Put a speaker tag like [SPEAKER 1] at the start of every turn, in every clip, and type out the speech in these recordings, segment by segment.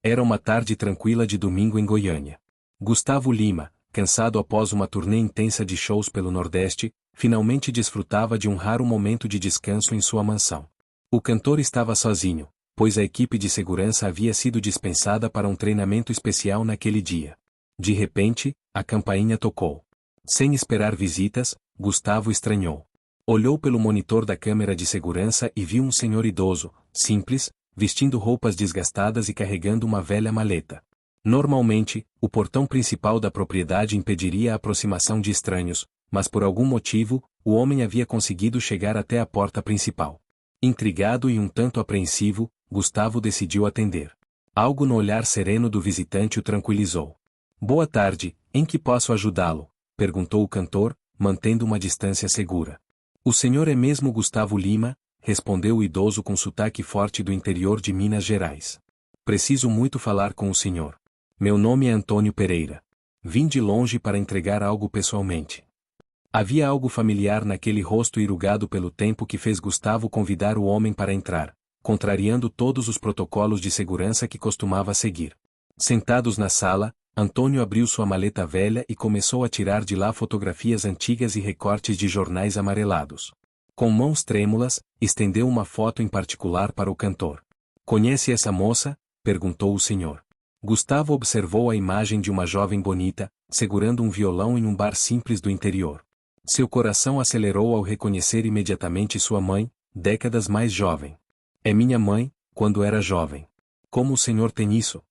[SPEAKER 1] Era uma tarde tranquila de domingo em Goiânia. Gustavo Lima, cansado após uma turnê intensa de shows pelo Nordeste, finalmente desfrutava de um raro momento de descanso em sua mansão. O cantor estava sozinho, pois a equipe de segurança havia sido dispensada para um treinamento especial naquele dia. De repente, a campainha tocou. Sem esperar visitas, Gustavo estranhou. Olhou pelo monitor da câmera de segurança e viu um senhor idoso, simples, vestindo roupas desgastadas e carregando uma velha maleta. Normalmente, o portão principal da propriedade impediria a aproximação de estranhos, mas por algum motivo, o homem havia conseguido chegar até a porta principal. Intrigado e um tanto apreensivo, Gustavo decidiu atender. Algo no olhar sereno do visitante o tranquilizou. "Boa tarde, em que posso ajudá-lo?", perguntou o cantor, mantendo uma distância segura. "O senhor é mesmo Gustavo Lima?", respondeu o idoso com sotaque forte do interior de Minas Gerais. "Preciso muito falar com o senhor. Meu nome é Antônio Pereira. Vim de longe para entregar algo pessoalmente." Havia algo familiar naquele rosto enrugado pelo tempo que fez Gustavo convidar o homem para entrar, contrariando todos os protocolos de segurança que costumava seguir. Sentados na sala, Antônio abriu sua maleta velha e começou a tirar de lá fotografias antigas e recortes de jornais amarelados. Com mãos trêmulas, estendeu uma foto em particular para o cantor. "Conhece essa moça?", perguntou o senhor. Gustavo observou a imagem de uma jovem bonita, segurando um violão em um bar simples do interior. Seu coração acelerou ao reconhecer imediatamente sua mãe, décadas mais jovem. "É minha mãe, quando era jovem. Como o senhor tem isso?"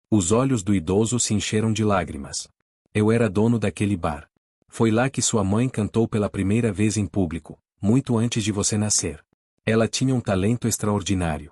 [SPEAKER 1] Os olhos do idoso se encheram de lágrimas. "Eu era dono daquele bar. Foi lá que sua mãe cantou pela primeira vez em público, muito antes de você nascer. Ela tinha um talento extraordinário."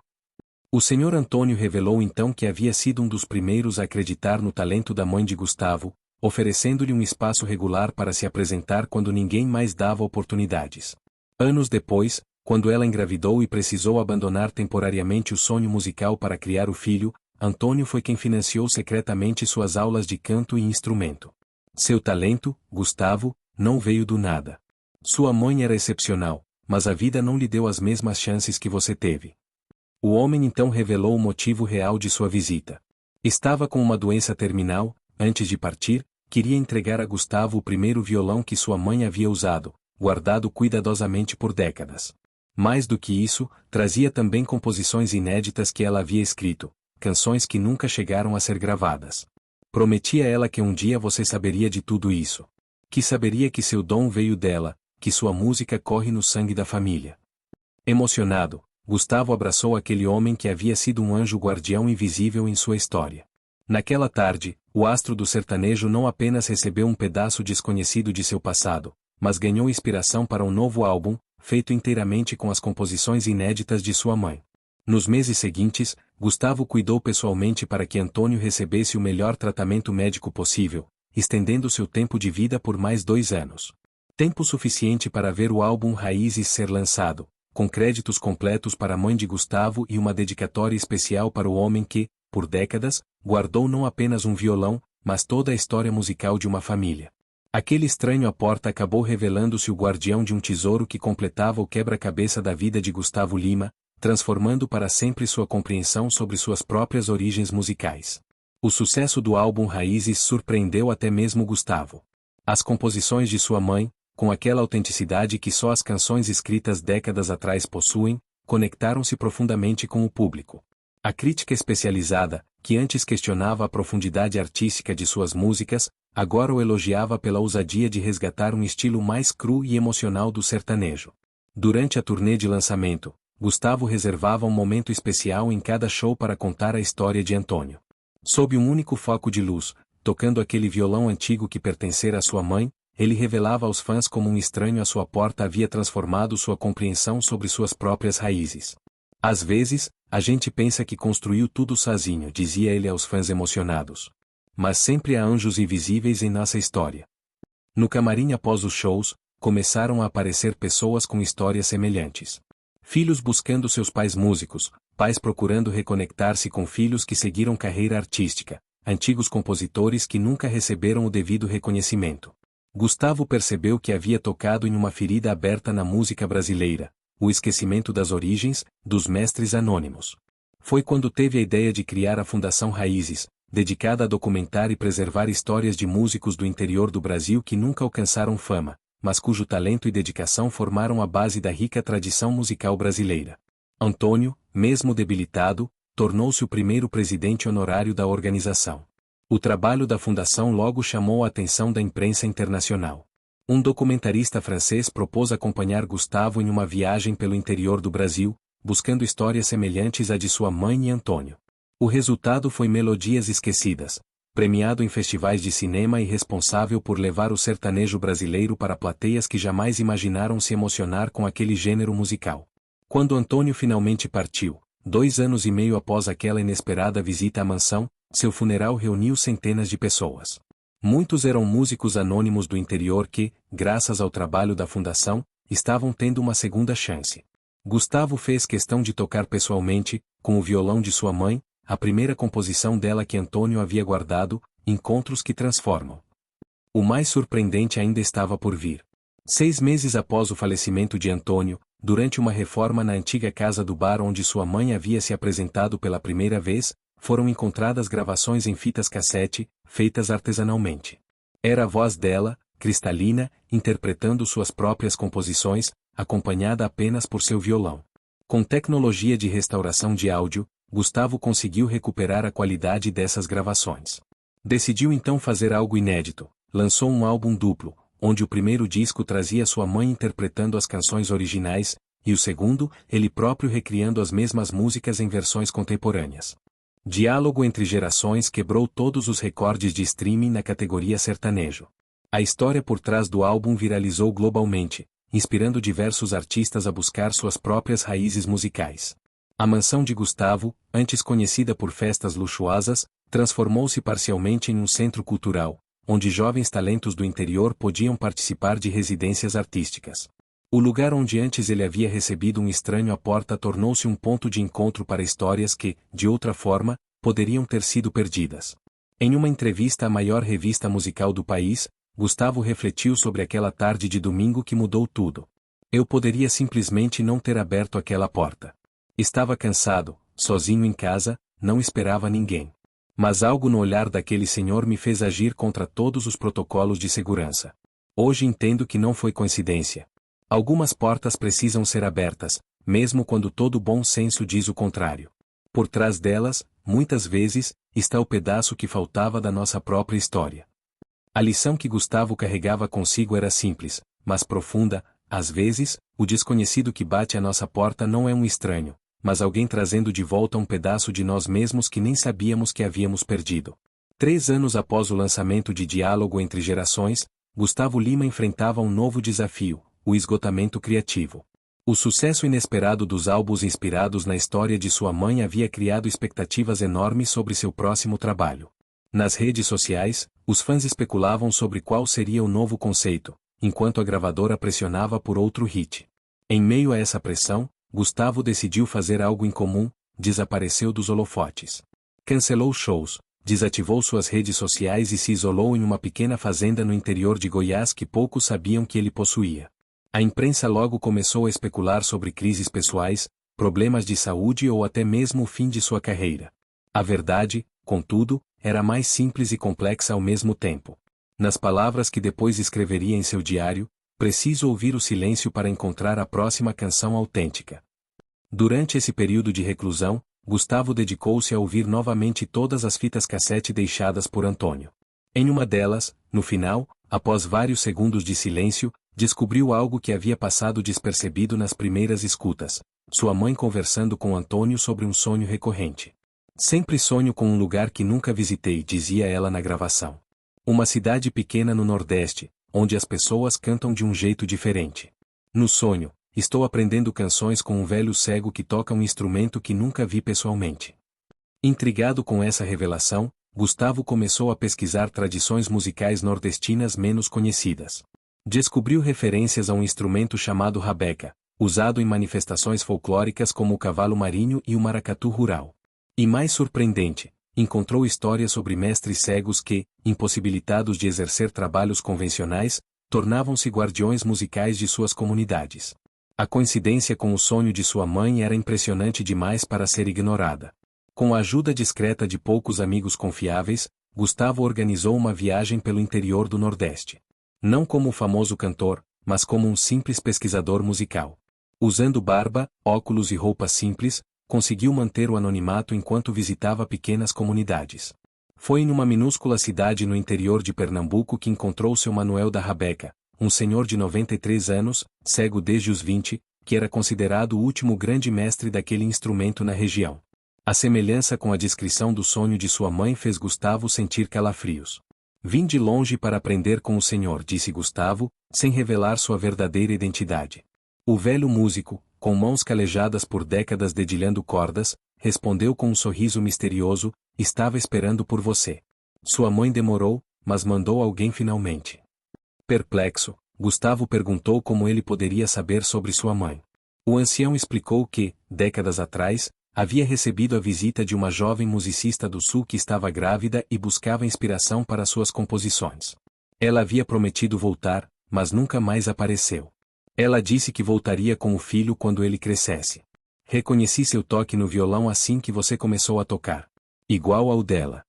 [SPEAKER 1] O senhor Antônio revelou então que havia sido um dos primeiros a acreditar no talento da mãe de Gustavo, oferecendo-lhe um espaço regular para se apresentar quando ninguém mais dava oportunidades. Anos depois, quando ela engravidou e precisou abandonar temporariamente o sonho musical para criar o filho, Antônio foi quem financiou secretamente suas aulas de canto e instrumento. Seu talento, Gustavo, não veio do nada. Sua mãe era excepcional, mas a vida não lhe deu as mesmas chances que você teve. O homem então revelou o motivo real de sua visita. Estava com uma doença terminal. Antes de partir, queria entregar a Gustavo o primeiro violão que sua mãe havia usado, guardado cuidadosamente por décadas. Mais do que isso, trazia também composições inéditas que ela havia escrito, canções que nunca chegaram a ser gravadas. Prometia ela que um dia você saberia de tudo isso. Que saberia que seu dom veio dela, que sua música corre no sangue da família. Emocionado, Gustavo abraçou aquele homem que havia sido um anjo guardião invisível em sua história. Naquela tarde, o astro do sertanejo não apenas recebeu um pedaço desconhecido de seu passado, mas ganhou inspiração para um novo álbum, feito inteiramente com as composições inéditas de sua mãe. Nos meses seguintes, Gustavo cuidou pessoalmente para que Antônio recebesse o melhor tratamento médico possível, estendendo seu tempo de vida por mais 2 anos. Tempo suficiente para ver o álbum Raízes ser lançado, com créditos completos para a mãe de Gustavo e uma dedicatória especial para o homem que, por décadas, guardou não apenas um violão, mas toda a história musical de uma família. Aquele estranho à porta acabou revelando-se o guardião de um tesouro que completava o quebra-cabeça da vida de Gustavo Lima, transformando para sempre sua compreensão sobre suas próprias origens musicais. O sucesso do álbum Raízes surpreendeu até mesmo Gustavo. As composições de sua mãe, com aquela autenticidade que só as canções escritas décadas atrás possuem, conectaram-se profundamente com o público. A crítica especializada, que antes questionava a profundidade artística de suas músicas, agora o elogiava pela ousadia de resgatar um estilo mais cru e emocional do sertanejo. Durante a turnê de lançamento, Gustavo reservava um momento especial em cada show para contar a história de Antônio. Sob um único foco de luz, tocando aquele violão antigo que pertencera à sua mãe, ele revelava aos fãs como um estranho à sua porta havia transformado sua compreensão sobre suas próprias raízes. "Às vezes, a gente pensa que construiu tudo sozinho", dizia ele aos fãs emocionados. "Mas sempre há anjos invisíveis em nossa história." No camarim após os shows, começaram a aparecer pessoas com histórias semelhantes. Filhos buscando seus pais músicos, pais procurando reconectar-se com filhos que seguiram carreira artística, antigos compositores que nunca receberam o devido reconhecimento. Gustavo percebeu que havia tocado em uma ferida aberta na música brasileira, o esquecimento das origens, dos mestres anônimos. Foi quando teve a ideia de criar a Fundação Raízes, dedicada a documentar e preservar histórias de músicos do interior do Brasil que nunca alcançaram fama, mas cujo talento e dedicação formaram a base da rica tradição musical brasileira. Antônio, mesmo debilitado, tornou-se o primeiro presidente honorário da organização. O trabalho da fundação logo chamou a atenção da imprensa internacional. Um documentarista francês propôs acompanhar Gustavo em uma viagem pelo interior do Brasil, buscando histórias semelhantes à de sua mãe e Antônio. O resultado foi Melodias Esquecidas, premiado em festivais de cinema e responsável por levar o sertanejo brasileiro para plateias que jamais imaginaram se emocionar com aquele gênero musical. Quando Antônio finalmente partiu, 2 anos e meio após aquela inesperada visita à mansão, seu funeral reuniu centenas de pessoas. Muitos eram músicos anônimos do interior que, graças ao trabalho da fundação, estavam tendo uma segunda chance. Gustavo fez questão de tocar pessoalmente, com o violão de sua mãe, a primeira composição dela que Antônio havia guardado, Encontros que Transformam. O mais surpreendente ainda estava por vir. 6 meses após o falecimento de Antônio, durante uma reforma na antiga casa do bar onde sua mãe havia se apresentado pela primeira vez, foram encontradas gravações em fitas cassete, feitas artesanalmente. Era a voz dela, cristalina, interpretando suas próprias composições, acompanhada apenas por seu violão. Com tecnologia de restauração de áudio, Gustavo conseguiu recuperar a qualidade dessas gravações. Decidiu então fazer algo inédito, lançou um álbum duplo, onde o primeiro disco trazia sua mãe interpretando as canções originais, e o segundo, ele próprio recriando as mesmas músicas em versões contemporâneas. Diálogo entre Gerações quebrou todos os recordes de streaming na categoria sertanejo. A história por trás do álbum viralizou globalmente, inspirando diversos artistas a buscar suas próprias raízes musicais. A mansão de Gustavo, antes conhecida por festas luxuosas, transformou-se parcialmente em um centro cultural, onde jovens talentos do interior podiam participar de residências artísticas. O lugar onde antes ele havia recebido um estranho à porta tornou-se um ponto de encontro para histórias que, de outra forma, poderiam ter sido perdidas. Em uma entrevista à maior revista musical do país, Gustavo refletiu sobre aquela tarde de domingo que mudou tudo. Eu poderia simplesmente não ter aberto aquela porta. Estava cansado, sozinho em casa, não esperava ninguém. Mas algo no olhar daquele senhor me fez agir contra todos os protocolos de segurança. Hoje entendo que não foi coincidência. Algumas portas precisam ser abertas, mesmo quando todo bom senso diz o contrário. Por trás delas, muitas vezes, está o pedaço que faltava da nossa própria história. A lição que Gustavo carregava consigo era simples, mas profunda. Às vezes, o desconhecido que bate à nossa porta não é um estranho, mas alguém trazendo de volta um pedaço de nós mesmos que nem sabíamos que havíamos perdido. 3 anos após o lançamento de Diálogo entre Gerações, Gustavo Lima enfrentava um novo desafio, o esgotamento criativo. O sucesso inesperado dos álbuns inspirados na história de sua mãe havia criado expectativas enormes sobre seu próximo trabalho. Nas redes sociais, os fãs especulavam sobre qual seria o novo conceito, enquanto a gravadora pressionava por outro hit. Em meio a essa pressão, Gustavo decidiu fazer algo incomum, desapareceu dos holofotes. Cancelou shows, desativou suas redes sociais e se isolou em uma pequena fazenda no interior de Goiás que poucos sabiam que ele possuía. A imprensa logo começou a especular sobre crises pessoais, problemas de saúde ou até mesmo o fim de sua carreira. A verdade, contudo, era mais simples e complexa ao mesmo tempo. Nas palavras que depois escreveria em seu diário, preciso ouvir o silêncio para encontrar a próxima canção autêntica. Durante esse período de reclusão, Gustavo dedicou-se a ouvir novamente todas as fitas cassete deixadas por Antônio. Em uma delas, no final, após vários segundos de silêncio, descobriu algo que havia passado despercebido nas primeiras escutas: sua mãe conversando com Antônio sobre um sonho recorrente. Sempre sonho com um lugar que nunca visitei, dizia ela na gravação. Uma cidade pequena no Nordeste, onde as pessoas cantam de um jeito diferente. No sonho, estou aprendendo canções com um velho cego que toca um instrumento que nunca vi pessoalmente. Intrigado com essa revelação, Gustavo começou a pesquisar tradições musicais nordestinas menos conhecidas. Descobriu referências a um instrumento chamado rabeca, usado em manifestações folclóricas como o cavalo marinho e o maracatu rural. E mais surpreendente, encontrou histórias sobre mestres cegos que, impossibilitados de exercer trabalhos convencionais, tornavam-se guardiões musicais de suas comunidades. A coincidência com o sonho de sua mãe era impressionante demais para ser ignorada. Com a ajuda discreta de poucos amigos confiáveis, Gustavo organizou uma viagem pelo interior do Nordeste. Não como o famoso cantor, mas como um simples pesquisador musical. Usando barba, óculos e roupas simples, conseguiu manter o anonimato enquanto visitava pequenas comunidades. Foi em uma minúscula cidade no interior de Pernambuco que encontrou seu Manuel da Rabeca, um senhor de 93 anos, cego desde os 20, que era considerado o último grande mestre daquele instrumento na região. A semelhança com a descrição do sonho de sua mãe fez Gustavo sentir calafrios. Vim de longe para aprender com o senhor, disse Gustavo, sem revelar sua verdadeira identidade. O velho músico, com mãos calejadas por décadas dedilhando cordas, respondeu com um sorriso misterioso: estava esperando por você. Sua mãe demorou, mas mandou alguém finalmente. Perplexo, Gustavo perguntou como ele poderia saber sobre sua mãe. O ancião explicou que, décadas atrás, havia recebido a visita de uma jovem musicista do sul que estava grávida e buscava inspiração para suas composições. Ela havia prometido voltar, mas nunca mais apareceu. Ela disse que voltaria com o filho quando ele crescesse. Reconheci seu toque no violão assim que você começou a tocar. Igual ao dela.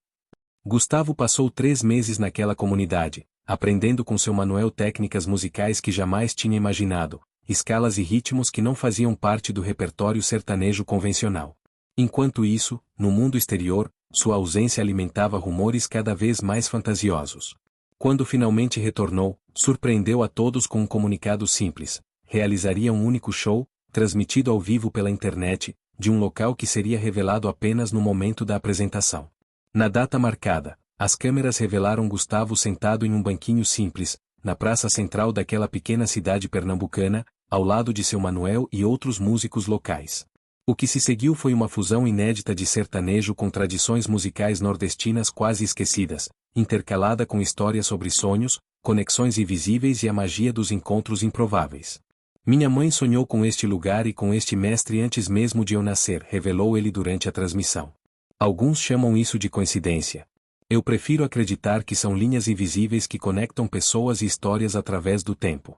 [SPEAKER 1] Gustavo passou 3 meses naquela comunidade, aprendendo com seu Manuel técnicas musicais que jamais tinha imaginado, escalas e ritmos que não faziam parte do repertório sertanejo convencional. Enquanto isso, no mundo exterior, sua ausência alimentava rumores cada vez mais fantasiosos. Quando finalmente retornou, surpreendeu a todos com um comunicado simples: realizaria um único show, transmitido ao vivo pela internet, de um local que seria revelado apenas no momento da apresentação. Na data marcada, as câmeras revelaram Gustavo sentado em um banquinho simples, na praça central daquela pequena cidade pernambucana, ao lado de seu Manuel e outros músicos locais. O que se seguiu foi uma fusão inédita de sertanejo com tradições musicais nordestinas quase esquecidas, intercalada com histórias sobre sonhos, conexões invisíveis e a magia dos encontros improváveis. Minha mãe sonhou com este lugar e com este mestre antes mesmo de eu nascer, revelou ele durante a transmissão. Alguns chamam isso de coincidência. Eu prefiro acreditar que são linhas invisíveis que conectam pessoas e histórias através do tempo.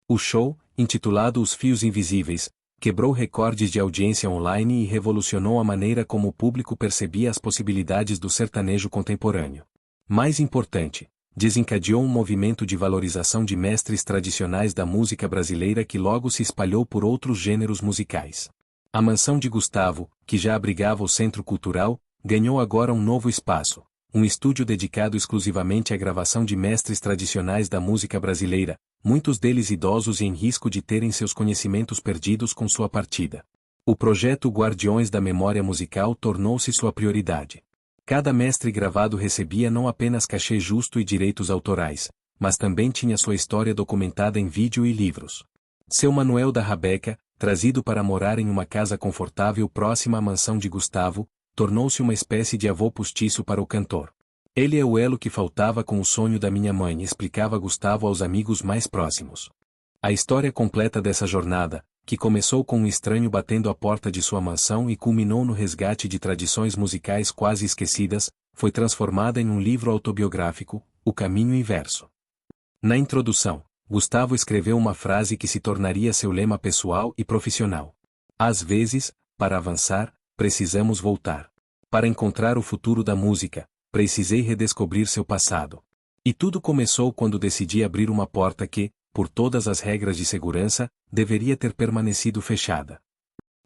[SPEAKER 1] O show, intitulado Os Fios Invisíveis, quebrou recordes de audiência online e revolucionou a maneira como o público percebia as possibilidades do sertanejo contemporâneo. Mais importante, desencadeou um movimento de valorização de mestres tradicionais da música brasileira que logo se espalhou por outros gêneros musicais. A mansão de Gustavo, que já abrigava o Centro Cultural, ganhou agora um novo espaço, um estúdio dedicado exclusivamente à gravação de mestres tradicionais da música brasileira, muitos deles idosos e em risco de terem seus conhecimentos perdidos com sua partida. O projeto Guardiões da Memória Musical tornou-se sua prioridade. Cada mestre gravado recebia não apenas cachê justo e direitos autorais, mas também tinha sua história documentada em vídeo e livros. Seu Manuel da Rabeca, trazido para morar em uma casa confortável próxima à mansão de Gustavo, tornou-se uma espécie de avô postiço para o cantor. Ele é o elo que faltava com o sonho da minha mãe, explicava Gustavo aos amigos mais próximos. A história completa dessa jornada, que começou com um estranho batendo à porta de sua mansão e culminou no resgate de tradições musicais quase esquecidas, foi transformada em um livro autobiográfico, O Caminho Inverso. Na introdução, Gustavo escreveu uma frase que se tornaria seu lema pessoal e profissional. Às vezes, para avançar, precisamos voltar. Para encontrar o futuro da música, precisei redescobrir seu passado. E tudo começou quando decidi abrir uma porta que, por todas as regras de segurança, deveria ter permanecido fechada.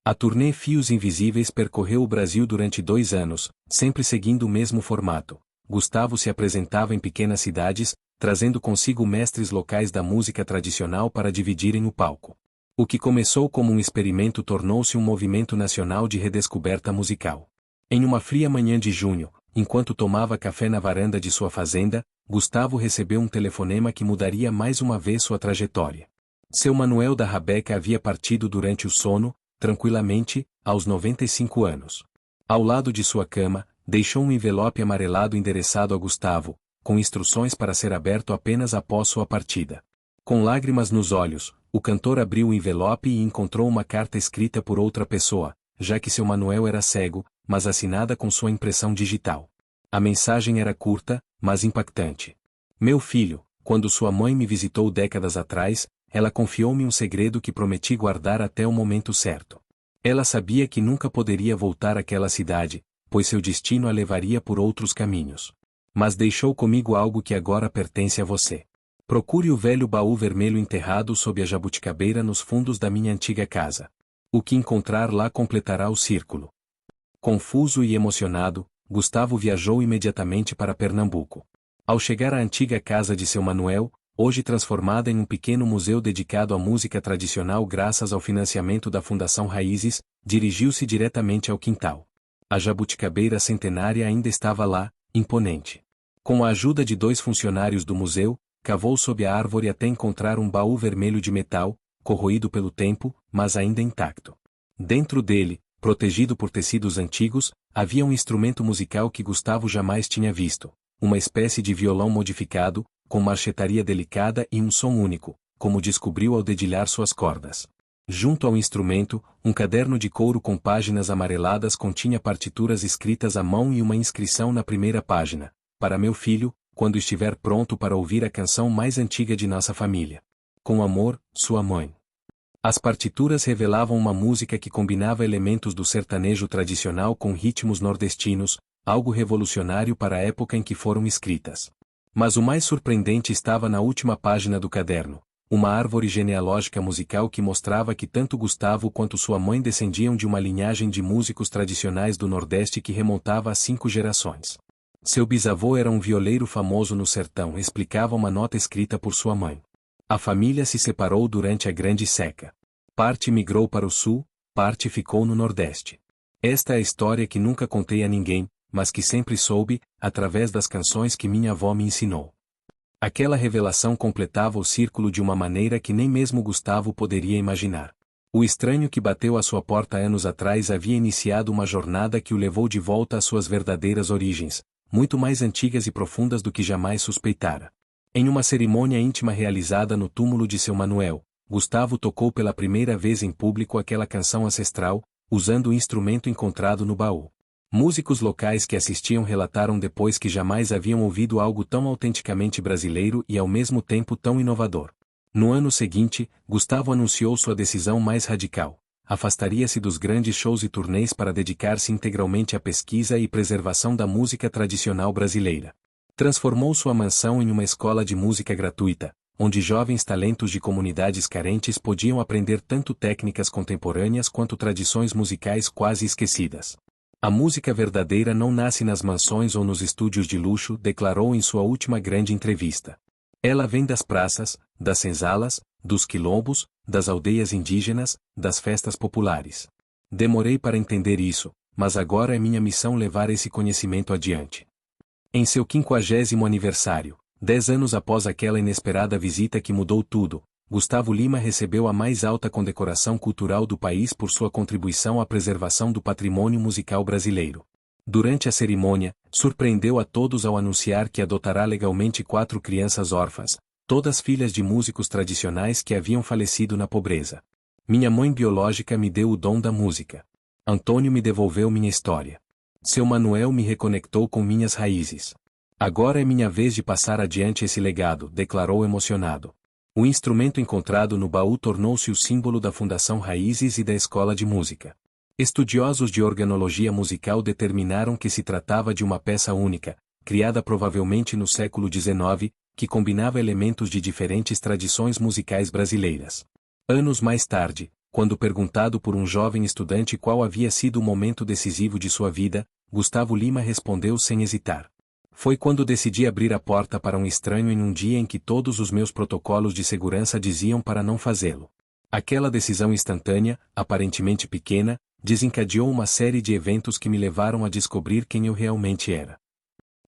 [SPEAKER 1] A turnê Fios Invisíveis percorreu o Brasil durante 2 anos, sempre seguindo o mesmo formato. Gustavo se apresentava em pequenas cidades, trazendo consigo mestres locais da música tradicional para dividirem o palco. O que começou como um experimento tornou-se um movimento nacional de redescoberta musical. Em uma fria manhã de junho, enquanto tomava café na varanda de sua fazenda, Gustavo recebeu um telefonema que mudaria mais uma vez sua trajetória. Seu Manuel da Rabeca havia partido durante o sono, tranquilamente, aos 95 anos. Ao lado de sua cama, deixou um envelope amarelado endereçado a Gustavo, com instruções para ser aberto apenas após sua partida. Com lágrimas nos olhos, o cantor abriu o envelope e encontrou uma carta escrita por outra pessoa, já que seu Manuel era cego, mas assinada com sua impressão digital. A mensagem era curta, mas impactante. Meu filho, quando sua mãe me visitou décadas atrás, ela confiou-me um segredo que prometi guardar até o momento certo. Ela sabia que nunca poderia voltar àquela cidade, pois seu destino a levaria por outros caminhos. Mas deixou comigo algo que agora pertence a você. Procure o velho baú vermelho enterrado sob a jabuticabeira nos fundos da minha antiga casa. O que encontrar lá completará o círculo. Confuso e emocionado, Gustavo viajou imediatamente para Pernambuco. Ao chegar à antiga casa de seu Manuel, hoje transformada em um pequeno museu dedicado à música tradicional graças ao financiamento da Fundação Raízes, dirigiu-se diretamente ao quintal. A jabuticabeira centenária ainda estava lá, imponente. Com a ajuda de 2 funcionários do museu, cavou sob a árvore até encontrar um baú vermelho de metal, corroído pelo tempo, mas ainda intacto. Dentro dele, protegido por tecidos antigos, havia um instrumento musical que Gustavo jamais tinha visto, uma espécie de violão modificado, com marchetaria delicada e um som único, como descobriu ao dedilhar suas cordas. Junto ao instrumento, um caderno de couro com páginas amareladas continha partituras escritas à mão e uma inscrição na primeira página: para meu filho, quando estiver pronto para ouvir a canção mais antiga de nossa família. Com amor, sua mãe. As partituras revelavam uma música que combinava elementos do sertanejo tradicional com ritmos nordestinos, algo revolucionário para a época em que foram escritas. Mas o mais surpreendente estava na última página do caderno, uma árvore genealógica musical que mostrava que tanto Gustavo quanto sua mãe descendiam de uma linhagem de músicos tradicionais do Nordeste que remontava a 5 gerações. Seu bisavô era um violeiro famoso no sertão, explicava uma nota escrita por sua mãe. A família se separou durante a Grande Seca. Parte migrou para o sul, parte ficou no Nordeste. Esta é a história que nunca contei a ninguém, mas que sempre soube, através das canções que minha avó me ensinou. Aquela revelação completava o círculo de uma maneira que nem mesmo Gustavo poderia imaginar. O estranho que bateu à sua porta anos atrás havia iniciado uma jornada que o levou de volta às suas verdadeiras origens, muito mais antigas e profundas do que jamais suspeitara. Em uma cerimônia íntima realizada no túmulo de seu Manuel, Gustavo tocou pela primeira vez em público aquela canção ancestral, usando o instrumento encontrado no baú. Músicos locais que assistiam relataram depois que jamais haviam ouvido algo tão autenticamente brasileiro e ao mesmo tempo tão inovador. No ano seguinte, Gustavo anunciou sua decisão mais radical. Afastaria-se dos grandes shows e turnês para dedicar-se integralmente à pesquisa e preservação da música tradicional brasileira. Transformou sua mansão em uma escola de música gratuita, onde jovens talentos de comunidades carentes podiam aprender tanto técnicas contemporâneas quanto tradições musicais quase esquecidas. A música verdadeira não nasce nas mansões ou nos estúdios de luxo, declarou em sua última grande entrevista. Ela vem das praças, das senzalas, dos quilombos, das aldeias indígenas, das festas populares. Demorei para entender isso, mas agora é minha missão levar esse conhecimento adiante. Em seu 50º aniversário, 10 anos após aquela inesperada visita que mudou tudo, Gustavo Lima recebeu a mais alta condecoração cultural do país por sua contribuição à preservação do patrimônio musical brasileiro. Durante a cerimônia, surpreendeu a todos ao anunciar que adotará legalmente 4 crianças órfãs, todas filhas de músicos tradicionais que haviam falecido na pobreza. Minha mãe biológica me deu o dom da música. Antônio me devolveu minha história. Seu Manuel me reconectou com minhas raízes. Agora é minha vez de passar adiante esse legado, declarou emocionado. O instrumento encontrado no baú tornou-se o símbolo da Fundação Raízes e da Escola de Música. Estudiosos de organologia musical determinaram que se tratava de uma peça única, criada provavelmente no século XIX, que combinava elementos de diferentes tradições musicais brasileiras. Anos mais tarde, quando perguntado por um jovem estudante qual havia sido o momento decisivo de sua vida, Gustavo Lima respondeu sem hesitar. Foi quando decidi abrir a porta para um estranho em um dia em que todos os meus protocolos de segurança diziam para não fazê-lo. Aquela decisão instantânea, aparentemente pequena, desencadeou uma série de eventos que me levaram a descobrir quem eu realmente era.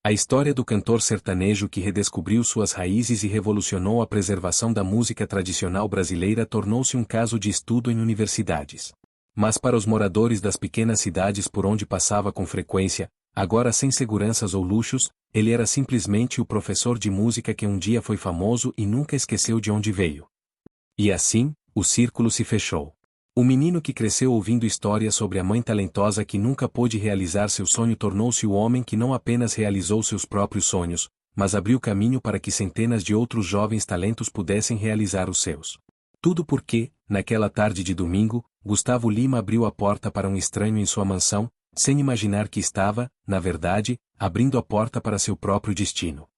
[SPEAKER 1] A história do cantor sertanejo que redescobriu suas raízes e revolucionou a preservação da música tradicional brasileira tornou-se um caso de estudo em universidades. Mas para os moradores das pequenas cidades por onde passava com frequência, agora sem seguranças ou luxos, ele era simplesmente o professor de música que um dia foi famoso e nunca esqueceu de onde veio. E assim, o círculo se fechou. O menino que cresceu ouvindo histórias sobre a mãe talentosa que nunca pôde realizar seu sonho tornou-se o homem que não apenas realizou seus próprios sonhos, mas abriu caminho para que centenas de outros jovens talentos pudessem realizar os seus. Tudo porque, naquela tarde de domingo, Gustavo Lima abriu a porta para um estranho em sua mansão, sem imaginar que estava, na verdade, abrindo a porta para seu próprio destino.